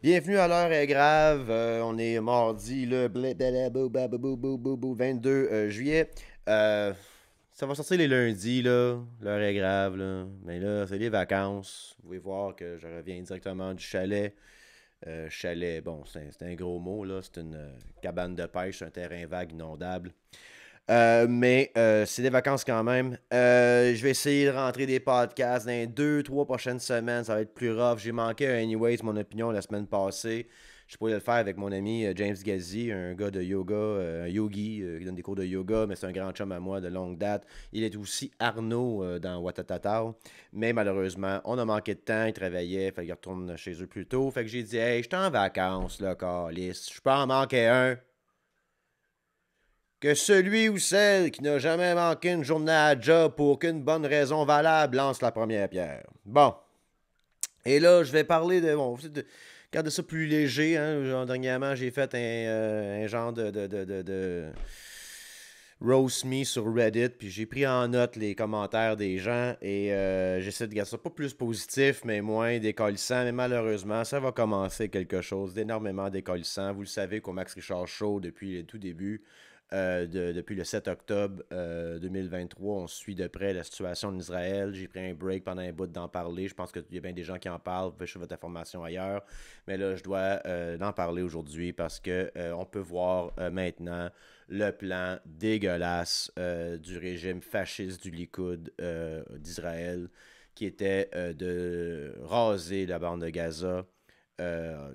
Bienvenue à l'heure est grave. On est mardi le 22 juillet. Euh, Ça va sortir les lundis, là. L'heure est grave, là. Mais là, c'est les vacances. Vous pouvez voir que je reviens directement du chalet. Chalet, bon, c'est un gros mot, là. C'est une cabane de pêche, un terrain vague inondable. Mais c'est des vacances quand même. Je vais essayer de rentrer des podcasts dans les 2, 3 prochaines semaines. Ça va être plus rough. J'ai manqué anyways mon opinion la semaine passée. Je pourrais le faire avec mon ami James Gazi, un gars de yoga, un yogi qui donne des cours de yoga, mais c'est un grand chum à moi de longue date. Il est aussi Arnaud dans Watatata. Mais malheureusement, on a manqué de temps. Il travaillait, il fallait qu'il retourne chez eux plus tôt. Fait que j'ai dit, hey, je suis en vacances, là, calice. Je peux en manquer un. Que celui ou celle qui n'a jamais manqué une journée à job pour aucune bonne raison valable lance la première pierre. Bon. Et là, je vais parler de. Bon, regardez ça plus léger. Hein. Genre, dernièrement, j'ai fait un genre de roast me sur Reddit, puis j'ai pris en note les commentaires des gens et j'essaie de garder ça pas plus positif, mais moins décollissant. Mais malheureusement, ça va commencer quelque chose d'énormément décollissant. Vous le savez qu'au Max Richard Show, depuis le tout début, depuis le 7 octobre 2023, on suit de près la situation en Israël. J'ai pris un break pendant un bout d'en parler. Je pense qu'il y a bien des gens qui en parlent. Vous pouvez chercher votre information ailleurs. Mais là, je dois en parler aujourd'hui parce que on peut voir maintenant le plan dégueulasse du régime fasciste du Likoud d'Israël qui était de raser la bande de Gaza,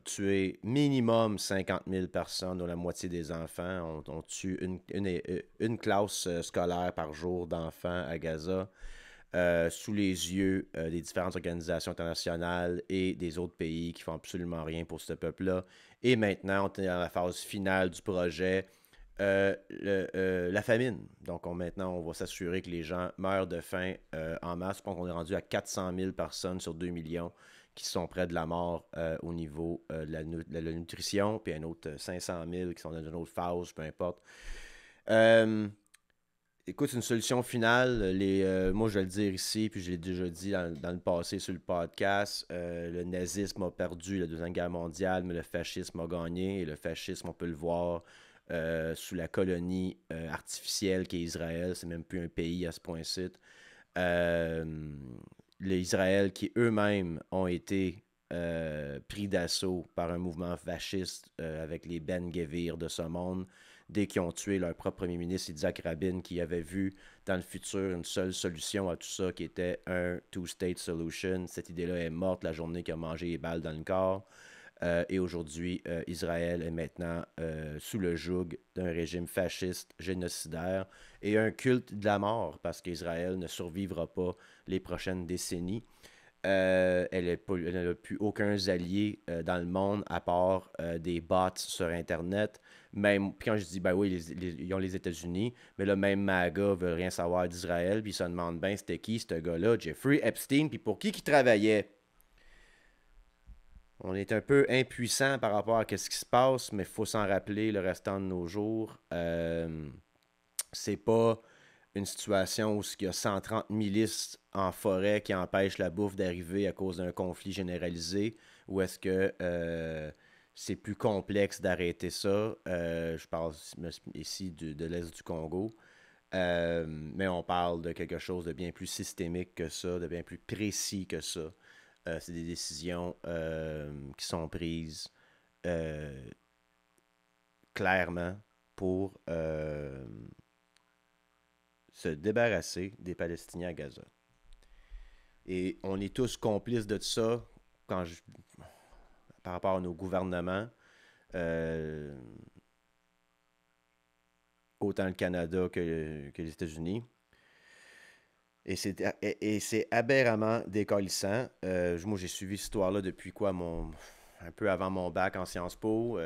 tuer minimum 50 000 personnes, dont la moitié des enfants. On tue une classe scolaire par jour d'enfants à Gaza, sous les yeux des différentes organisations internationales et des autres pays qui font absolument rien pour ce peuple-là. Et maintenant, on est dans la phase finale du projet, la famine. Donc maintenant, on va s'assurer que les gens meurent de faim en masse. Je pense qu'on est rendu à 400 000 personnes sur 2 millions qui sont près de la mort au niveau de la nutrition, puis un autre 500 000 qui sont dans une autre phase, peu importe. Euh, Écoute, une solution finale, moi je vais le dire ici, puis je l'ai déjà dit dans le passé sur le podcast, le nazisme a perdu la Deuxième Guerre mondiale, mais le fascisme a gagné, et le fascisme, on peut le voir sous la colonie artificielle qu'est Israël, c'est même plus un pays à ce point-ci. Euh, les Israël qui eux-mêmes ont été pris d'assaut par un mouvement fasciste avec les Ben Gvir de ce monde, dès qu'ils ont tué leur propre premier ministre Yitzhak Rabin, qui avait vu dans le futur une seule solution à tout ça, qui était un two-state solution. Cette idée-là est morte la journée qu'il a mangé les balles dans le corps. Et aujourd'hui, Israël est maintenant sous le joug d'un régime fasciste génocidaire et un culte de la mort, parce qu'Israël ne survivra pas les prochaines décennies. Elle n'a plus aucun allié dans le monde à part des bots sur Internet. Même, puis quand je dis, ben oui, ils ont les États-Unis, mais là, même MAGA veut rien savoir d'Israël, puis ils se demandent bien c'était qui ce gars-là, Jeffrey Epstein, puis pour qui travaillait. On est un peu impuissant par rapport à ce qui se passe, mais il faut s'en rappeler le restant de nos jours. C'est pas une situation où il y a 130 milices en forêt qui empêchent la bouffe d'arriver à cause d'un conflit généralisé, ou est-ce que c'est plus complexe d'arrêter ça? Je parle ici de l'Est du Congo. Mais on parle de quelque chose de bien plus systémique que ça, de bien plus précis que ça. C'est des décisions qui sont prises euh, clairement pour se débarrasser des Palestiniens à Gaza. Et on est tous complices de ça quand je- par rapport à nos gouvernements, euh, autant le Canada que les États-Unis. Et c'est aberramment décollissant. Moi, j'ai suivi cette histoire-là depuis quoi, un peu avant mon bac en Sciences Po.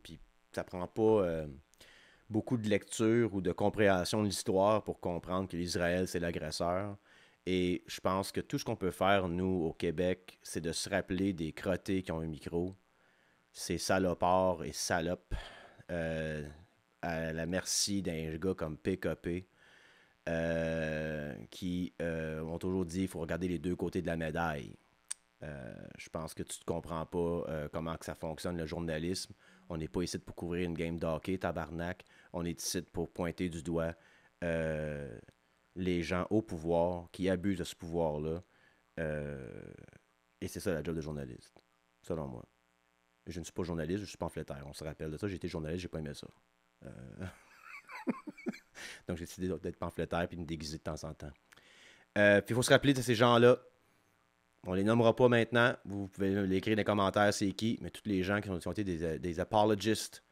Puis ça prend pas beaucoup de lecture ou de compréhension de l'histoire pour comprendre que l'Israël, c'est l'agresseur. Et je pense que tout ce qu'on peut faire, nous, au Québec, c'est de se rappeler des crottés qui ont un micro, ces salopards et salopes, euh, à la merci d'un gars comme PKP, qui ont toujours dit qu'il faut regarder les deux côtés de la médaille. Je pense que tu ne comprends pas comment que ça fonctionne, le journalisme. On n'est pas ici pour couvrir une game de hockey, tabarnak. On est ici pour pointer du doigt euh, les gens au pouvoir qui abusent de ce pouvoir-là. Euh, et c'est ça la job de journaliste, selon moi. Je ne suis pas journaliste, je suis pamphlétaire. On se rappelle de ça. J'ai été journaliste, j'ai pas aimé ça. Euh, Donc j'ai décidé d'être pamphlétaire et de me déguiser de temps en temps. Puis il faut se rappeler de ces gens-là. On les nommera pas maintenant. Vous pouvez l'écrire dans les commentaires, c'est qui. Mais tous les gens qui ont été des apologistes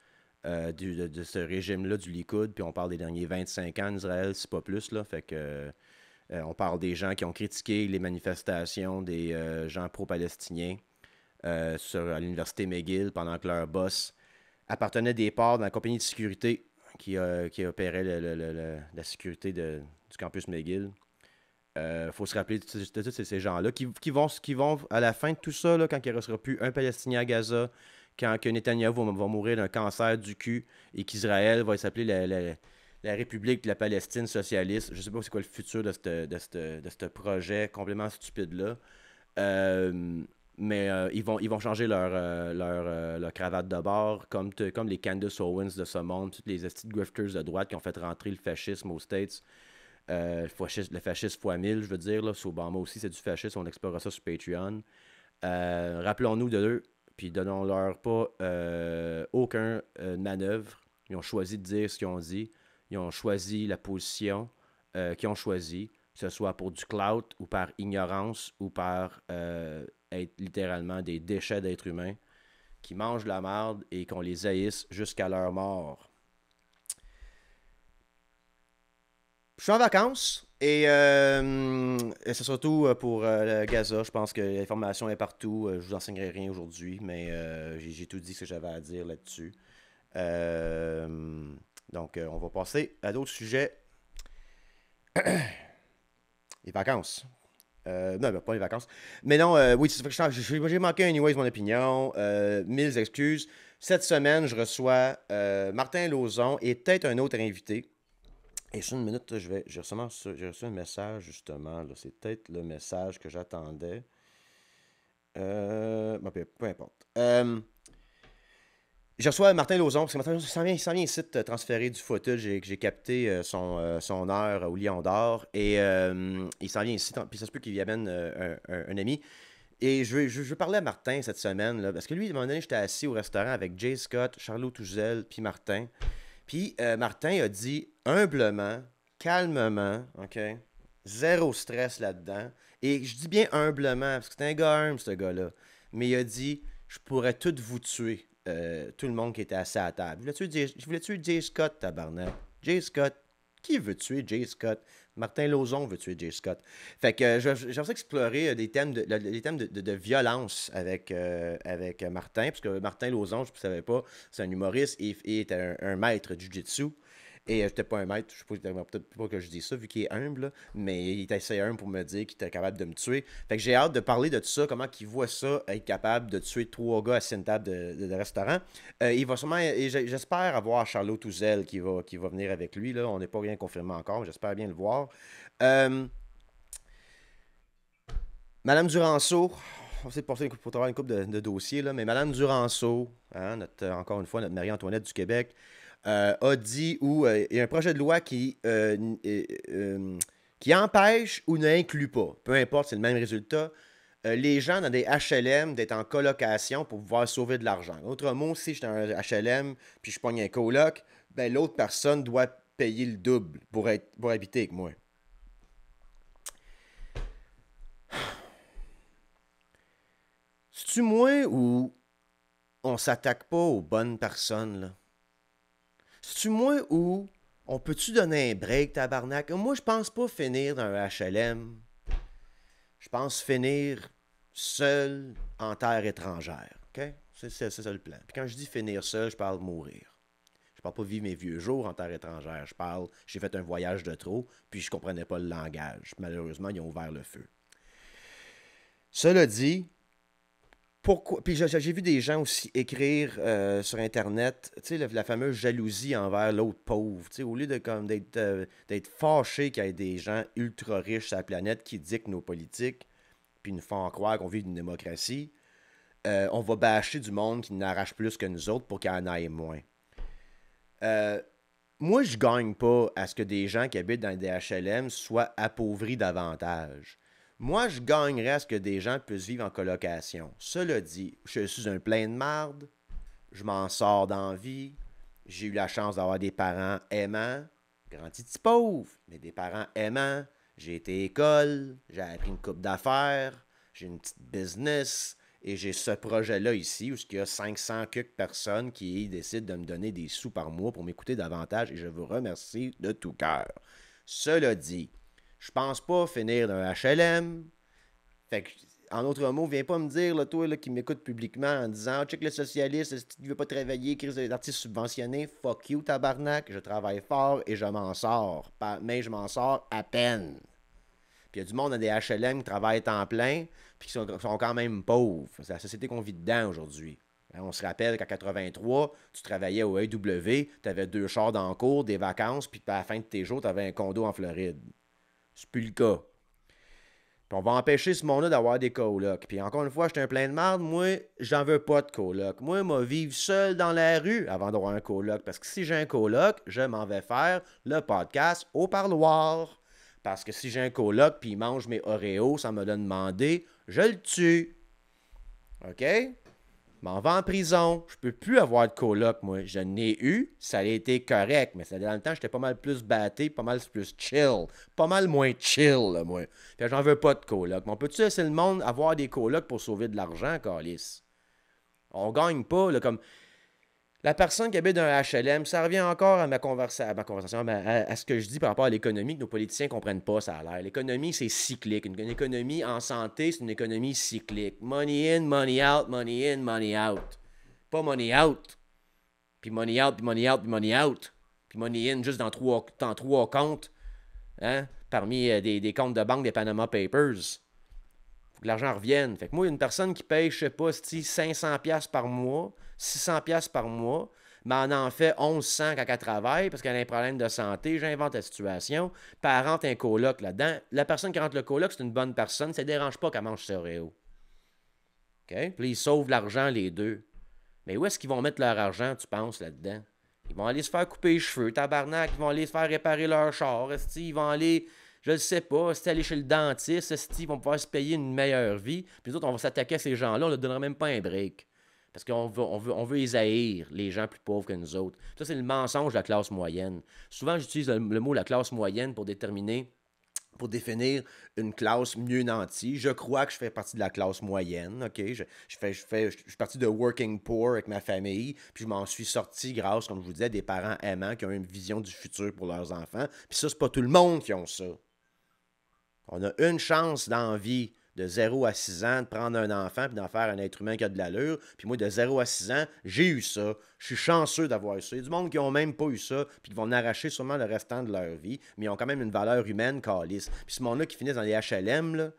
de ce régime-là, du Likoud, puis on parle des derniers 25 ans en Israël, c'est pas plus, là. Fait que on parle des gens qui ont critiqué les manifestations des gens pro-palestiniens à l'université McGill pendant que leur boss appartenait des parts dans la compagnie de sécurité qui opérait la sécurité du campus McGill. Faut se rappeler de tous ces gens-là qui vont, à la fin de tout ça, là, quand il ne restera plus un Palestinien à Gaza, quand que Netanyahou va mourir d'un cancer du cul et qu'Israël va s'appeler la République de la Palestine socialiste. Je ne sais pas c'est quoi le futur de ce projet complètement stupide-là. Mais ils vont changer leur cravate de bord, comme les Candace Owens de ce monde, toutes les estis de grifters de droite qui ont fait rentrer le fascisme aux States. Le fascisme fois 1000, je veux dire. Là, sur Obama aussi, c'est du fascisme. On explorera ça sur Patreon. Rappelons-nous de eux, puis donnons-leur pas aucun manœuvre. Ils ont choisi de dire ce qu'ils ont dit. Ils ont choisi la position qu'ils ont choisi, que ce soit pour du clout ou par ignorance ou par être littéralement des déchets d'êtres humains qui mangent la merde et qu'on les haïsse jusqu'à leur mort. Je suis en vacances et c'est surtout pour Gaza. Je pense que l'information est partout. Je vous enseignerai rien aujourd'hui, mais j'ai tout dit ce que j'avais à dire là-dessus. Donc, on va passer à d'autres sujets. Les vacances. Non, pas les vacances. Mais non, oui, c'est ça que j'ai manqué anyways mon opinion. Mille excuses. Cette semaine, je reçois Martin Lauzon et peut-être un autre invité. Et sur une minute, j'ai reçu un message, justement. C'est peut-être le message que j'attendais. Peu importe. Je reçois Martin Lauzon, parce que Martin Lauzon il s'en vient ici de transférer du footage. J'ai capté son heure au Lion d'Or. Et il s'en vient ici, puis ça se peut qu'il y amène un ami. Et je veux parler à Martin cette semaine, là, parce que lui, à un moment donné, j'étais assis au restaurant avec Jay Scott, Charlot Touzel, puis Martin. Puis Martin a dit humblement, calmement, OK? Zéro stress là-dedans. Et je dis bien humblement, parce que c'est un gars humble, ce gars-là. Mais il a dit, je pourrais tous vous tuer, tout le monde qui était assis à la table. Je voulais tuer Jay Scott, tabarnak. Jay Scott. Qui veut tuer Jay Scott? Martin Lauzon veut tuer Jay Scott. Fait que j'aimerais explorer des thèmes de violence avec Martin, parce que Martin Lauzon, je ne savais pas, c'est un humoriste et est un maître du jiu-jitsu. Et j'étais pas un maître, je sais peut-être pas que je dis ça vu qu'il est humble, là, mais il était assez humble pour me dire qu'il était capable de me tuer. Fait que j'ai hâte de parler de tout ça, comment il voit ça, être capable de tuer 3 gars assis à une table de restaurant. Il va sûrement, et j'espère avoir Charlot Touzel qui va venir avec lui, là. On n'est pas rien confirmé encore, mais j'espère bien le voir. Madame Duranceau, on s'est porté pour travailler une couple de dossiers, là, mais Madame Duranceau, hein, encore une fois, notre Marie-Antoinette du Québec, a dit il y a un projet de loi qui empêche ou n'inclut pas, peu importe, c'est le même résultat, les gens dans des HLM d'être en colocation pour pouvoir sauver de l'argent. Autrement, si j'étais un HLM puis je pogne un coloc, ben l'autre personne doit payer le double pour habiter avec moi. C'est-tu moi ou on s'attaque pas aux bonnes personnes, là? C'est-tu moi ou on peut-tu donner un break, tabarnak? Moi, je pense pas finir dans un HLM. Je pense finir seul en terre étrangère. OK? C'est ça le plan. Puis quand je dis finir seul, je parle mourir. Je parle pas vivre mes vieux jours en terre étrangère. Je parle, j'ai fait un voyage de trop, puis je comprenais pas le langage. Malheureusement, ils ont ouvert le feu. Cela dit, pourquoi? Puis j'ai vu des gens aussi écrire sur Internet, tu sais, la fameuse jalousie envers l'autre pauvre. Tu sais, au lieu d'être fâché qu'il y ait des gens ultra riches sur la planète qui dictent nos politiques, puis nous font croire qu'on vit d'une démocratie, on va bâcher du monde qui n'arrache plus que nous autres pour qu'il en aille moins. Moi, je gagne pas à ce que des gens qui habitent dans des HLM soient appauvris davantage. Moi, je gagnerais à ce que des gens puissent vivre en colocation. Cela dit, je suis un plein de marde, je m'en sors dans la vie, j'ai eu la chance d'avoir des parents aimants, grand titi pauvre, mais des parents aimants. J'ai été à l'école, j'ai appris une coupe d'affaires, j'ai une petite business, et j'ai ce projet-là ici où il y a 500 quelques personnes qui décident de me donner des sous par mois pour m'écouter davantage, et je vous remercie de tout cœur. Cela dit, je pense pas finir d'un HLM. Fait que, en autre mot, viens pas me dire, là, toi là, qui m'écoute publiquement en disant check le socialiste, si tu ne veux pas travailler, crise des artistes subventionnés, fuck you, tabarnak, je travaille fort et je m'en sors. Mais je m'en sors à peine. Puis il y a du monde dans des HLM qui travaillent temps plein, puis qui sont quand même pauvres. C'est la société qu'on vit dedans aujourd'hui. On se rappelle qu'en 83, tu travaillais au AEW, tu avais 2 chars dans le cours, des vacances, puis à la fin de tes jours, tu avais un condo en Floride. C'est plus le cas. Puis on va empêcher ce monde-là d'avoir des colocs. Puis encore une fois, j'étais un plein de merde. Moi, j'en veux pas de coloc. Moi, vivre seul dans la rue avant d'avoir un coloc. Parce que si j'ai un coloc, je m'en vais faire le podcast au parloir. Parce que si j'ai un coloc puis il mange mes Oreos sans me le demander, je le tue. OK? M'en vais en prison. Je peux plus avoir de coloc, moi. Je n'ai eu, ça a été correct, mais dans le temps, j'étais pas mal plus batté, pas mal plus chill. Pas mal moins chill, là, moi. Fait que j'en veux pas de coloc. Mais on peut-tu laisser le monde avoir des colocs pour sauver de l'argent, câlisse? On gagne pas, là, comme... La personne qui habite dans un HLM, ça revient encore à ma conversation, à ce que je dis par rapport à l'économie, que nos politiciens ne comprennent pas, ça a l'air. L'économie, c'est cyclique. Une économie en santé, c'est une économie cyclique. Money in, money out, money in, money out. Pas money out, puis money out, puis money out, puis money out. Puis money in juste dans trois comptes, hein, parmi des comptes de banque des Panama Papers. Faut que l'argent revienne. Fait que moi, une personne qui paye, je sais pas, 500$ par mois, 600$ par mois, mais en fait 1100 quand elle travaille parce qu'elle a un problème de santé, j'invente la situation, puis elle rentre un coloc là-dedans. La personne qui rentre le coloc, c'est une bonne personne, ça ne dérange pas qu'elle mange ses Oreos. OK? Puis ils sauvent l'argent, les deux. Mais où est-ce qu'ils vont mettre leur argent, tu penses, là-dedans? Ils vont aller se faire couper les cheveux, tabarnak, ils vont aller se faire réparer leur char, ils vont aller... Je ne sais pas, aller chez le dentiste, ils vont pouvoir se payer une meilleure vie. Puis nous autres, on va s'attaquer à ces gens-là, on ne leur donnera même pas un break. Parce qu'on veut les haïr, les gens plus pauvres que nous autres. Ça, c'est le mensonge de la classe moyenne. Souvent, j'utilise le mot la classe moyenne pour définir une classe mieux nantie. Je crois que je fais partie de la classe moyenne, OK? Je suis parti de working poor avec ma famille, puis je m'en suis sorti grâce, comme je vous disais, à des parents aimants qui ont une vision du futur pour leurs enfants. Puis ça, c'est pas tout le monde qui a ça. On a une chance dans la vie de 0 à 6 ans de prendre un enfant et d'en faire un être humain qui a de l'allure. Puis moi, de 0 à 6 ans, j'ai eu ça. Je suis chanceux d'avoir eu ça. Il y a du monde qui n'ont même pas eu ça puis qui vont en arracher sûrement le restant de leur vie. Mais ils ont quand même une valeur humaine calisse. Puis ce monde-là qui finissent dans les HLM, là,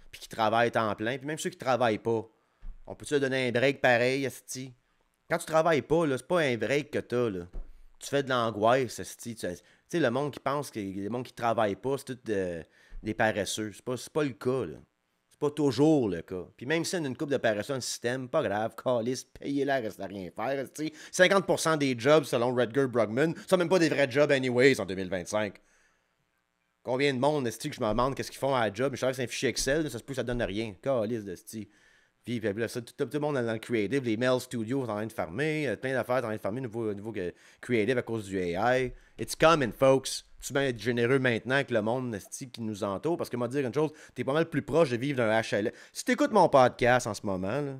puis qui travaillent temps plein, puis même ceux qui ne travaillent pas, on peut-tu leur donner un break pareil, esti? Quand tu travailles pas, là, c'est pas un break que t'as, là. Tu fais de l'angoisse, esti. Tu sais, le monde qui pense que le monde qui travaille pas, c'est tout des paresseux. C'est pas le cas, là. C'est pas toujours le cas. Puis même si on a une couple de paresseux dans le système, pas grave, calisse, payez-la, reste à rien faire, esti. 50% des jobs, selon Rutger Bregman, sont même pas des vrais jobs anyways en 2025. Combien de monde, esti, que je me demande qu'est-ce qu'ils font à la job, mais je sais que c'est un fichier Excel, ça se peut que ça donne rien. Calisse, esti. Puis là, ça, tout le monde dans le creative, les Mail Studios sont en train de fermer, plein d'affaires sont en train de fermer au niveau creative à cause du AI. It's coming, folks. Tu vas être généreux maintenant avec le monde qui nous entoure, parce que moi, dire une chose, t'es pas mal plus proche de vivre d'un HLM. Si t'écoutes mon podcast en ce moment, là,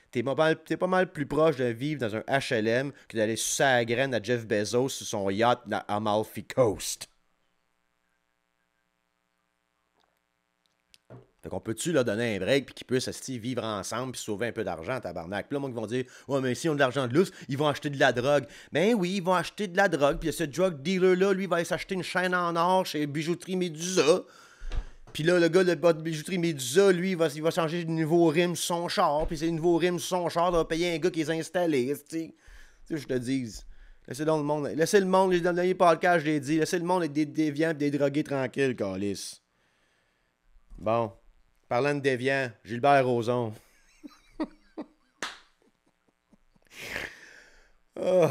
t'es pas mal plus proche de vivre dans un HLM que d'aller sucer la graine à Jeff Bezos sur son yacht à Amalfi Coast. Fait qu'on peut-tu leur donner un break puis qu'ils puissent vivre ensemble puis sauver un peu d'argent, tabarnak? Puis là, moi, ils vont dire, ouais, mais s'ils ont de l'argent de lousse, ils vont acheter de la drogue. Ben oui, ils vont acheter de la drogue. Puis ce drug dealer-là, lui, va aller s'acheter une chaîne en or chez Bijouterie Médusa. Puis là, le gars de Bijouterie Médusa, lui, il va changer de nouveau rim sur son char. Puis ces nouveaux rims sur son char, il va payer un gars qui les a installés. Tu sais, je te dis. Laissez donc le monde. Laissez le monde, dans le dernier podcast, je l'ai dit. Laissez le monde être des déviants et des drogués tranquilles, câlisse. Bon. Parlant de déviant, Gilbert Rozon. Oh.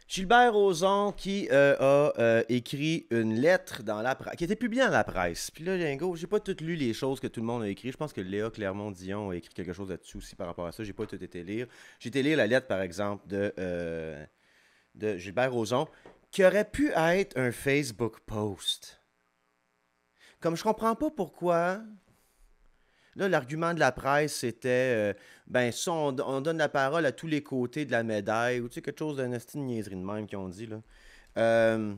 Gilbert Rozon qui a écrit une lettre dans la presse, qui a été publiée dans la presse. Puis là, Lingo, j'ai pas tout lu les choses que tout le monde a écrit. Je pense que Léa Clermont-Dion a écrit quelque chose là-dessus aussi par rapport à ça. J'ai pas tout été lire. J'ai été lire la lettre, par exemple, de Gilbert Rozon, qui aurait pu être un Facebook post. Comme je comprends pas pourquoi. Là, l'argument de la presse, c'était ben, ça, on donne la parole à tous les côtés de la médaille, ou tu sais, quelque chose d'un esti de niaiserie de même qu'ils ont dit, là. Euh,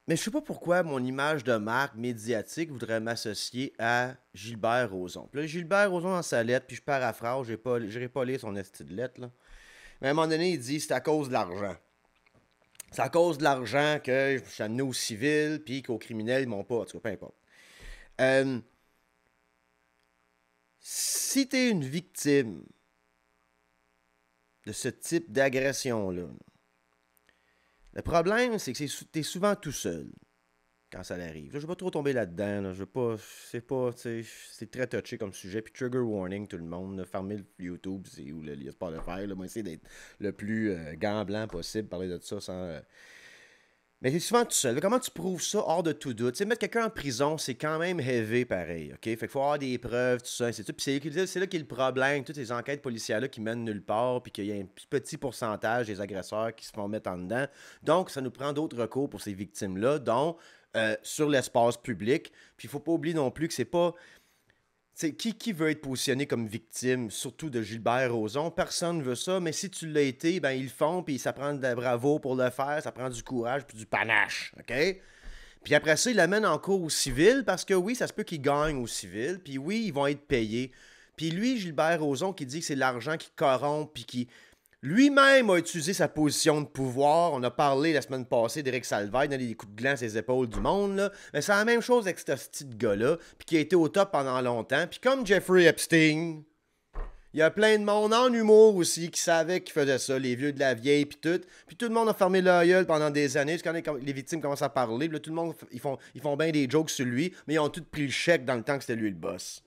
mais je sais pas pourquoi mon image de marque médiatique voudrait m'associer à Gilbert Rozon. Puis là, Gilbert Rozon dans sa lettre, puis je paraphrase, j'irai pas lire son esti de lettre, là. Mais à un moment donné, il dit c'est à cause de l'argent. C'est à cause de l'argent que je suis amené au civil, puis qu'aux criminels, ils m'ont pas. En tout cas, peu importe. Euh, Si tu es une victime de ce type d'agression-là, le problème, c'est que tu es souvent tout seul quand ça arrive. Là, je ne vais pas trop tomber là-dedans. Là. Je veux pas. C'est pas. C'est très touché comme sujet. Puis trigger warning, tout le monde. Là, fermez le YouTube ou le lien pas le faire. Là. Moi, essayer d'être le plus gant blanc possible, parler de ça sans. Mais t'es souvent tout seul. Là, comment tu prouves ça hors de tout doute? Tu sais, mettre quelqu'un en prison, c'est quand même heavy pareil, OK? Fait qu'il faut avoir des preuves, tout ça, c'est tout. Puis c'est là qu'il y a le problème, toutes les enquêtes policières-là qui mènent nulle part, puis qu'il y a un petit pourcentage des agresseurs qui se font mettre en dedans. Donc, ça nous prend d'autres recours pour ces victimes-là, dont sur l'espace public. Puis il faut pas oublier non plus que c'est pas... Qui veut être positionné comme victime, surtout de Gilbert Rozon? Personne ne veut ça, mais si tu l'as été, ben ils le font, puis ça prend de bravo pour le faire, ça prend du courage puis du panache, OK? Puis après ça, ils l'amènent en cours au civil, parce que oui, ça se peut qu'ils gagnent au civil, puis oui, ils vont être payés. Puis lui, Gilbert Rozon, qui dit que c'est l'argent qui corrompt, puis qui lui-même a utilisé sa position de pouvoir. On a parlé la semaine passée d'Éric Salvaille, donner des coups de gland à ses épaules du monde. Là. Mais c'est la même chose avec ce petit gars-là, puis qui a été au top pendant longtemps. Puis comme Jeffrey Epstein, il y a plein de monde en humour aussi qui savait qu'il faisait ça, les vieux de la vieille, puis tout. Puis tout le monde a fermé leur gueule pendant des années. Quand les victimes commencent à parler, là, tout le monde, ils font bien des jokes sur lui, mais ils ont tous pris le chèque dans le temps que c'était lui le boss.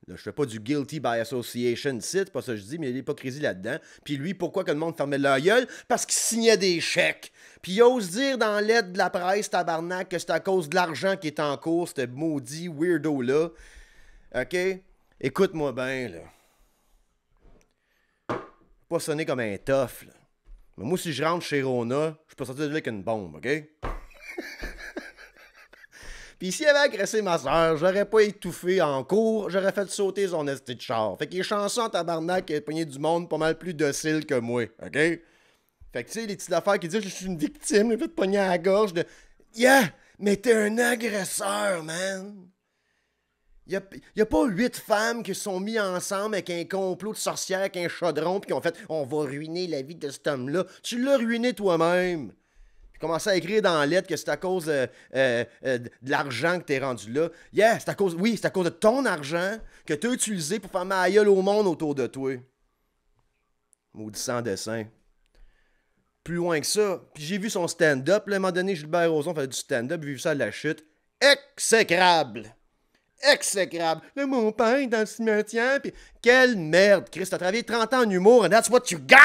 Là, je fais pas du guilty by association, c'est pas ça que je dis, mais il y a l'hypocrisie là-dedans. Puis lui, pourquoi que le monde fermait la gueule? Parce qu'il signait des chèques. Puis il ose dire dans l'aide de la presse, tabarnak, que c'est à cause de l'argent qui est en cours, ce maudit weirdo-là. OK? Écoute-moi bien, là. Pas sonner comme un tough, là. Mais moi, si je rentre chez Rona, je peux sortir de là avec une bombe, OK? Puis s'il avait agressé ma soeur, j'aurais pas étouffé en cours, j'aurais fait sauter son esti de char. Fait qu'il est chanceux en tabarnak qu'il ait pogné du monde pas mal plus docile que moi, OK? Fait que tu sais, les petites affaires qui disent je suis une victime, j'ai fait pogner à la gorge de yeah, mais t'es un agresseur, man! Y a pas 8 femmes qui se sont mis ensemble avec un complot de sorcières, avec un chaudron, puis qui ont fait on va ruiner la vie de cet homme-là. Tu l'as ruiné toi-même! Commencer à écrire dans la lettre que c'est à cause de l'argent que t'es rendu là. Yeah, c'est à cause de ton argent que t'as utilisé pour faire ma gueule au monde autour de toi. Maudit sans dessin. Plus loin que ça. Puis j'ai vu son stand-up. Là, à un moment donné, Gilbert Rozon faisait du stand-up. J'ai vu ça à la chute. Exécrable! Exécrable! Là, mon père est dans le cimetière. Puis quelle merde, Chris. T'as travaillé 30 ans en humour and that's what you got!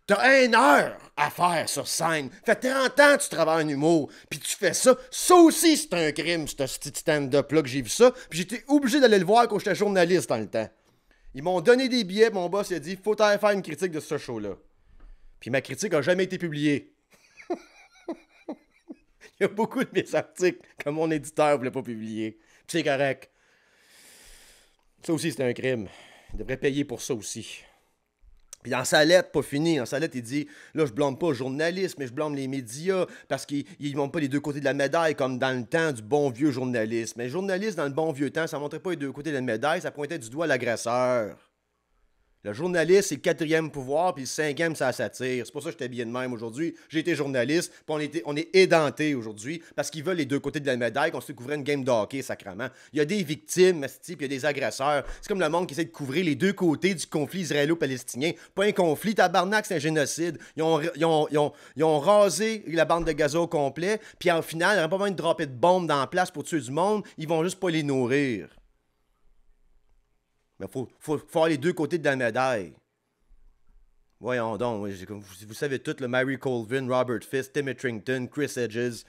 T'as 1 heure à faire sur scène. Fait 30 ans que tu travailles en humour. Puis tu fais ça. Ça aussi, c'est un crime, ce petit stand-up-là que j'ai vu ça. Puis j'étais obligé d'aller le voir quand j'étais journaliste dans le temps. Ils m'ont donné des billets. Mon boss il a dit faut aller faire une critique de ce show-là. Puis ma critique a jamais été publiée. Il y a beaucoup de mes articles que mon éditeur voulait pas publier. Puis c'est correct. Ça aussi, c'est un crime. Il devrait payer pour ça aussi. Puis dans sa lettre, pas fini, dans sa lettre, il dit là, je blâme pas le journaliste, mais je blâme les médias parce qu'ils montrent pas les deux côtés de la médaille comme dans le temps du bon vieux journalisme. Mais le journaliste, dans le bon vieux temps, ça montrait pas les deux côtés de la médaille, ça pointait du doigt l'agresseur. Le journaliste, c'est le quatrième pouvoir, puis le cinquième, c'est la satire. C'est pour ça que je suis habillé de même aujourd'hui. J'ai été journaliste, puis on est édenté aujourd'hui, parce qu'ils veulent les deux côtés de la médaille, qu'on se couvrait une game de hockey, sacrément. Il y a des victimes, puis il y a des agresseurs. C'est comme le monde qui essaie de couvrir les deux côtés du conflit israélo-palestinien. Pas un conflit, tabarnak, c'est un génocide. Ils ont rasé la bande de Gaza au complet, puis au final, il n'y a pas besoin de dropper de bombes dans la place pour tuer du monde, ils vont juste pas les nourrir. Mais faut avoir les deux côtés de la médaille. Voyons donc, vous savez tout, le Mary Colvin, Robert Fisk, Tim Trington, Chris Hedges,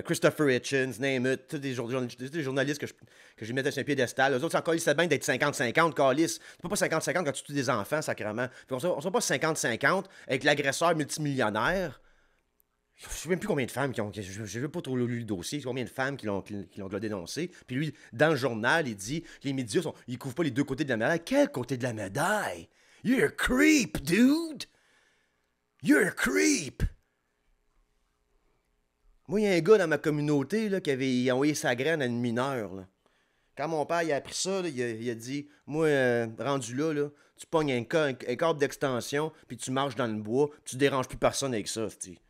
Christopher Hitchens, name it, tous des journalistes que je mettais sur un piédestal. Eux autres, c'est encore, ils savent bien d'être 50-50, calice. Tu peux pas 50-50 quand tu tues des enfants, sacrément. Puis on ne soit pas 50-50 avec l'agresseur multimillionnaire. Je sais même plus combien de femmes qui ont. Je ne veux pas trop lu le dossier. Combien de femmes qui l'ont dénoncé. Puis lui, dans le journal, il dit que les médias, ils couvrent pas les deux côtés de la médaille. Quel côté de la médaille? You're a creep, dude! You're a creep! Moi, il y a un gars dans ma communauté là, qui avait envoyé sa graine à une mineure. Là. Quand mon père il a appris ça, là, il a dit moi, rendu là, tu pognes un câble d'extension, puis tu marches dans le bois, tu déranges plus personne avec ça, c'ti.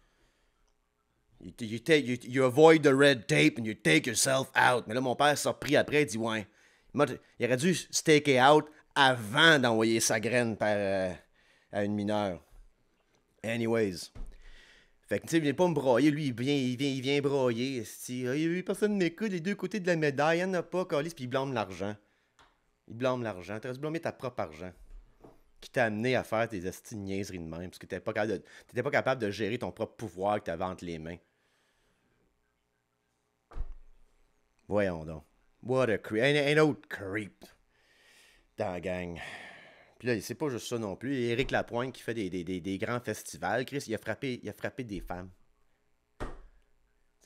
You avoid the red tape and you take yourself out. Mais là, mon père s'est repris après, il dit ouais. Il aurait dû staker out avant d'envoyer sa graine à une mineure. Anyways. Fait que, tu sais, il vient pas me broyer. Lui, il vient broyer. Personne m'écoute, les deux côtés de la médaille. Il n'y en a pas, calice, puis il blâme l'argent. Il blâme l'argent. Tu aurais dû blâmer ta propre argent. Qui t'a amené à faire tes esti de niaiseries de même. Parce que t'étais pas capable de gérer ton propre pouvoir que t'avais entre les mains. Voyons donc. What a creep. Un autre creep. Dans la gang. Puis là, c'est pas juste ça non plus. Éric Lapointe qui fait des grands festivals. Chris, il a frappé des femmes.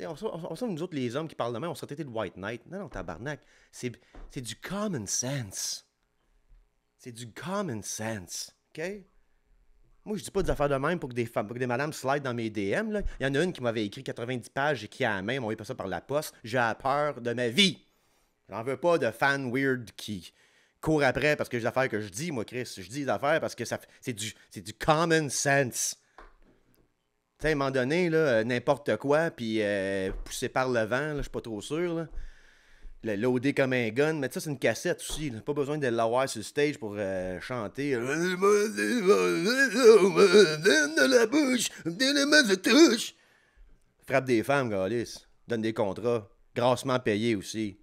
On sent nous autres, les hommes qui parlent de même, on serait été de White Knight. Non, tabarnak. C'est du common sense. C'est du common sense. OK? Moi, je dis pas des affaires de même pour que des madames slide dans mes DM. Là. Il y en a une qui m'avait écrit 90 pages et qui a la main, m'envoyé pas ça par la poste. J'ai peur de ma vie. J'en veux pas de fans weird qui courent après parce que j'ai des affaires que je dis, moi, Chris. Je dis des affaires parce que c'est du common sense. Tu sais, à un moment donné, là, n'importe quoi, puis poussé par le vent, je suis pas trop sûr, là. Le loader comme un gun, mais ça, c'est une cassette aussi. Là. Pas besoin de l'avoir sur le stage pour chanter. De la bouche, de touche. Frappe des femmes, Galice. Donne des contrats. Grassement payés aussi.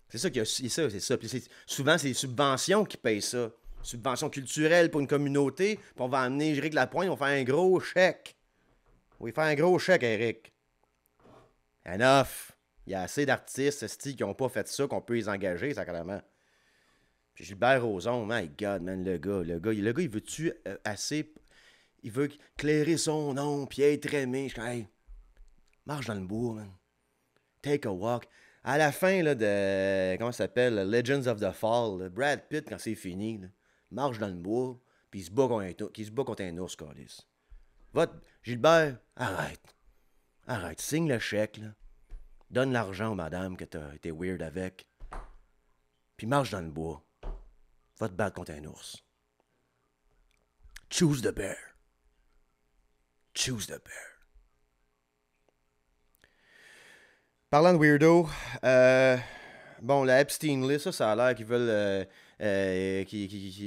C'est ça qu'il y a. C'est ça. Puis souvent, c'est les subventions qui payent ça. Subventions culturelles pour une communauté. Puis on va amener Éric Lapointe, on va faire un gros chèque. On va faire un gros chèque, Éric. Enough. Il y a assez d'artistes qui n'ont pas fait ça, qu'on peut les engager, sacrément. Puis Gilbert Rozon, my God, man, le gars, il veut-tu assez... Il veut clairer son nom, puis être aimé. Je dis, hey, marche dans le bois, man. Take a walk. À la fin là, de... Comment ça s'appelle? Legends of the Fall. Là, Brad Pitt, quand c'est fini, là, marche dans le bois, puis il se bat contre un ours, câlisse. Gilbert, arrête, signe le chèque, là. Donne l'argent aux madames que t'as été weird avec. Puis marche dans le bois. Va te battre contre un ours. Choose the bear. Choose the bear. Parlant de weirdo, bon, la Epstein list, ça a l'air qu'ils veulent... là, il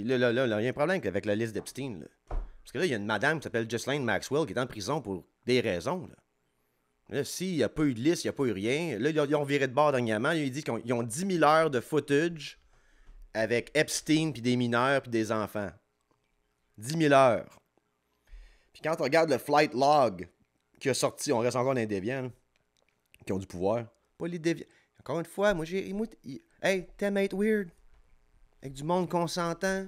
y a un problème avec la liste d'Epstein. Là. Parce que là, il y a une madame qui s'appelle Ghislaine Maxwell qui est en prison pour des raisons, là. Là, s'il n'y a pas eu de liste, il n'y a pas eu rien. Là, ils ont viré de bord dernièrement. Ils disent qu'ils ont 10 000 heures de footage avec Epstein, puis des mineurs, puis des enfants. 10 000 heures. Puis quand on regarde le flight log qui a sorti, on reste encore dans les déviants, là, qui ont du pouvoir. Pas les déviants. Encore une fois, moi, hey, teammate weird. Avec du monde consentant.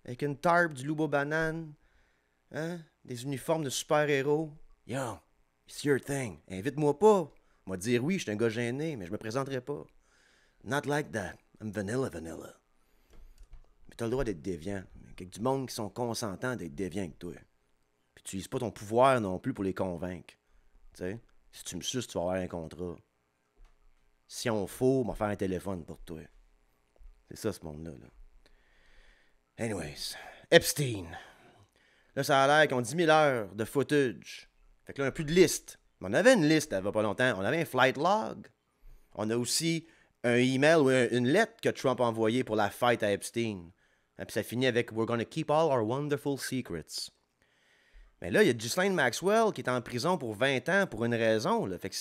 Avec une tarp, du loup aux bananes. Hein? Des uniformes de super-héros. Yo! It's your thing. Invite-moi pas. Moi dire oui, je suis un gars gêné, mais je me présenterai pas. Not like that. I'm vanilla. Mais t'as le droit d'être déviant. Avec du monde qui sont consentants d'être déviant avec toi. Puis tu utilises pas ton pouvoir non plus pour les convaincre. Tu sais? Si tu me suces, tu vas avoir un contrat. Si on faut, on va faire un téléphone pour toi. C'est ça, ce monde-là. Là. Anyways, Epstein. Là, ça a l'air qu'ils ont 10 000 heures de footage. Fait que là, on n'a plus de liste. On avait une liste, il n'y a pas longtemps. On avait un flight log. On a aussi un email ou une lettre que Trump a envoyée pour la fête à Epstein. Et puis ça finit avec « We're gonna keep all our wonderful secrets ». Mais là, il y a Ghislaine Maxwell qui est en prison pour 20 ans pour une raison. Là. Fait que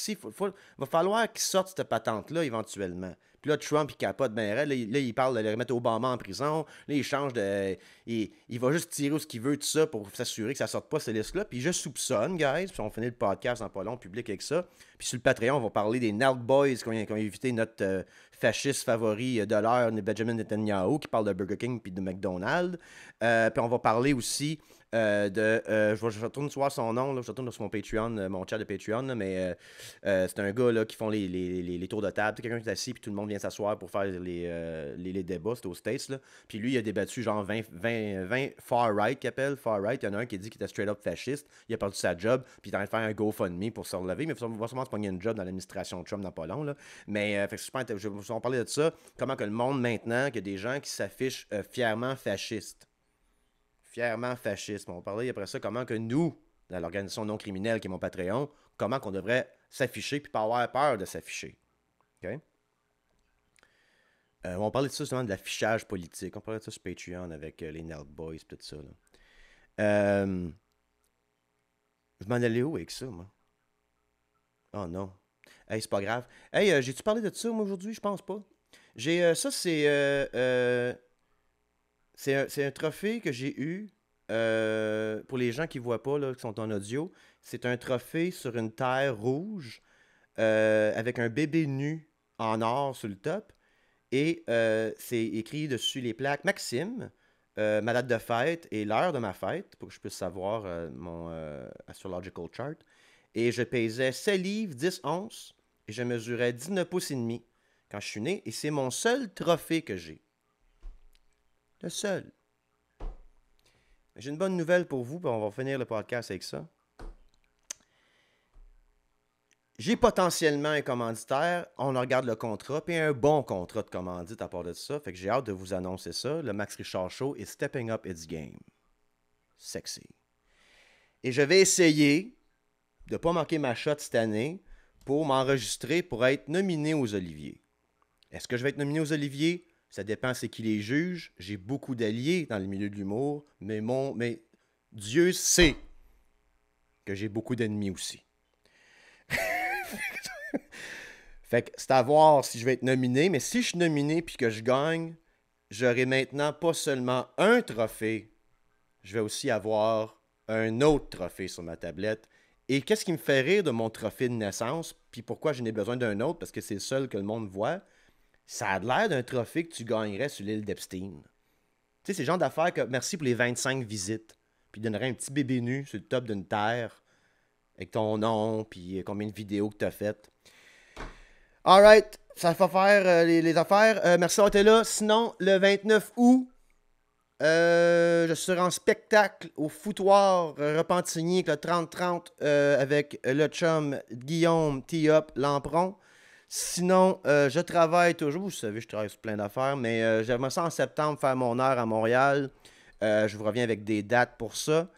va falloir qu'il sorte cette patente-là éventuellement. Puis là, Trump, il capote bien raide. Là, il parle de le remettre Obama en prison. Là, il change de... Il va juste tirer ce qu'il veut, tout ça, pour s'assurer que ça sorte pas, ces listes-là. Puis je soupçonne, guys, puis on finit le podcast en pas long, public avec ça. Puis sur le Patreon, on va parler des Nelk Boys qui ont évité notre fasciste favori de l'heure, Benjamin Netanyahu, qui parle de Burger King puis de McDonald's. Puis on va parler aussi... je retourne voir son nom, là, je retourne sur mon Patreon, mon chat de Patreon, là, mais c'est un gars là, qui font les tours de table. Quelqu'un qui est assis, puis tout le monde vient s'asseoir pour faire les débats, c'est aux States. Là. Puis lui, il a débattu genre 20 far-right qu'il appelle. Far-right, il y en a un qui dit qu'il était straight-up fasciste. Il a perdu sa job, puis il est en train de faire un GoFundMe pour se relever. Mais il va sûrement se pogner une job dans l'administration Trump dans pas long. Là. Mais fait que je vais en parler de ça. Comment que le monde maintenant, qu'il y a des gens qui s'affichent fièrement fascistes. Fièrement fasciste. On va parler après ça comment que nous, dans l'organisation non criminelle qui est mon Patreon, comment qu'on devrait s'afficher puis pas avoir peur de s'afficher. OK? On va parler de ça justement de l'affichage politique. On va parler de ça sur Patreon avec les Nelk Boys et tout ça. Là. Je m'en allais où avec ça, moi? Oh non. Hey, c'est pas grave. Hey, j'ai-tu parlé de ça, moi, aujourd'hui? Je pense pas. Ça, c'est un trophée que j'ai eu pour les gens qui ne voient pas, là, qui sont en audio. C'est un trophée sur une terre rouge avec un bébé nu en or sur le top. Et c'est écrit dessus les plaques Maxime, ma date de fête et l'heure de ma fête pour que je puisse savoir mon astrological chart. Et je pesais 7 livres, 10 onces et je mesurais 19 pouces et demi quand je suis né. Et c'est mon seul trophée que j'ai. Le seul. J'ai une bonne nouvelle pour vous, puis on va finir le podcast avec ça. J'ai potentiellement un commanditaire, on regarde le contrat, puis un bon contrat de commandite à part de ça. Fait que j'ai hâte de vous annoncer ça. Le Max Richard Show is stepping up its game. Sexy. Et je vais essayer de ne pas manquer ma shot cette année pour m'enregistrer pour être nominé aux Oliviers. Est-ce que je vais être nominé aux Oliviers? Ça dépend c'est qui les juge. J'ai beaucoup d'alliés dans le milieu de l'humour, mais Dieu sait que j'ai beaucoup d'ennemis aussi. Fait que c'est à voir si je vais être nominé, mais si je suis nominé puis que je gagne, j'aurai maintenant pas seulement un trophée, je vais aussi avoir un autre trophée sur ma tablette. Et qu'est-ce qui me fait rire de mon trophée de naissance, puis pourquoi je n'ai besoin d'un autre, parce que c'est le seul que le monde voit, ça a l'air d'un trophée que tu gagnerais sur l'île d'Epstein. Tu sais, c'est le genre d'affaires que merci pour les 25 visites, puis donnerait un petit bébé nu sur le top d'une terre, avec ton nom, puis combien de vidéos que tu as faites. Alright, ça va faire les affaires. Merci d'avoir été là. Sinon, le 29 août, je serai en spectacle au Foutoir Repentigny avec le 30-30 avec le chum Guillaume T-Up Lampron. Sinon, je travaille toujours. Vous savez, je travaille sur plein d'affaires, mais j'aimerais ça en septembre faire mon heure à Montréal. Je vous reviens avec des dates pour ça.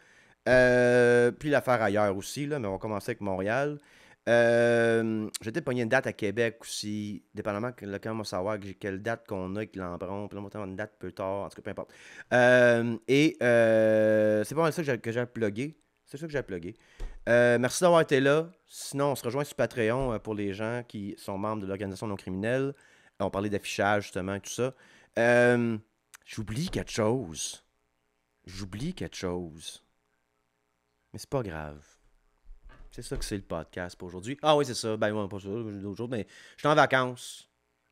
Puis l'affaire ailleurs aussi, là, mais on va commencer avec Montréal. J'ai peut-être pogné une date à Québec aussi, dépendamment de quand on va savoir quelle date qu'on a avec Lambron, puis là, on va avoir une date plus tard, en tout cas, peu importe. C'est pas mal ça que j'ai à plugger. C'est ça que j'ai à plugger. Merci d'avoir été là. Sinon, on se rejoint sur Patreon pour les gens qui sont membres de l'organisation non criminelle. On parlait d'affichage, justement, et tout ça. J'oublie quelque chose. Mais c'est pas grave. C'est ça que c'est le podcast pour aujourd'hui. Ah oui, c'est ça. Ben, moi, pas ça, d'autres jours, mais je suis en vacances.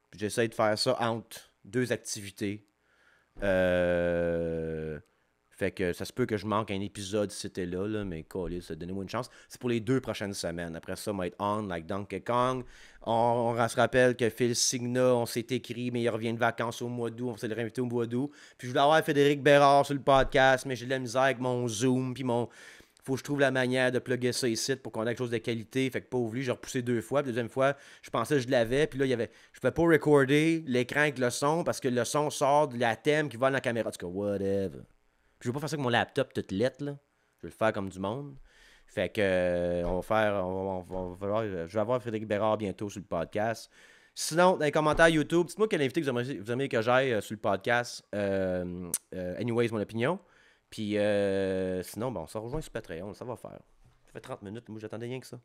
Puis j'essaie de faire ça entre 2 activités. Fait que ça se peut que je manque un épisode si c'était là, mais câlisse, donnez-moi une chance. C'est pour les 2 prochaines semaines. Après ça, on va être on, like Donkey Kong. On se rappelle que Phil Signa, on s'est écrit, mais il revient de vacances au mois d'août. On s'est réinvité au mois d'août. Puis je voulais avoir Frédéric Bérard sur le podcast, mais j'ai de la misère avec mon Zoom, puis mon... faut que je trouve la manière de plugger ça ici pour qu'on ait quelque chose de qualité. Fait que pas voulu, j'ai repoussé 2 fois. Puis la deuxième fois, je pensais que je l'avais. Puis là, je pouvais pas recorder l'écran avec le son parce que le son sort de la thème qui va dans la caméra. En tout cas, whatever. Puis je vais pas faire ça avec mon laptop toute lettre, là. Je vais le faire comme du monde. Fait que je vais avoir Frédéric Bérard bientôt sur le podcast. Sinon, dans les commentaires YouTube, dites-moi quel invité vous aimeriez que j'aille sur le podcast. Anyways, mon opinion. Puis sinon, bon, on se rejoint sur Patreon, ça va faire. Ça fait 30 minutes, moi j'attendais rien que ça.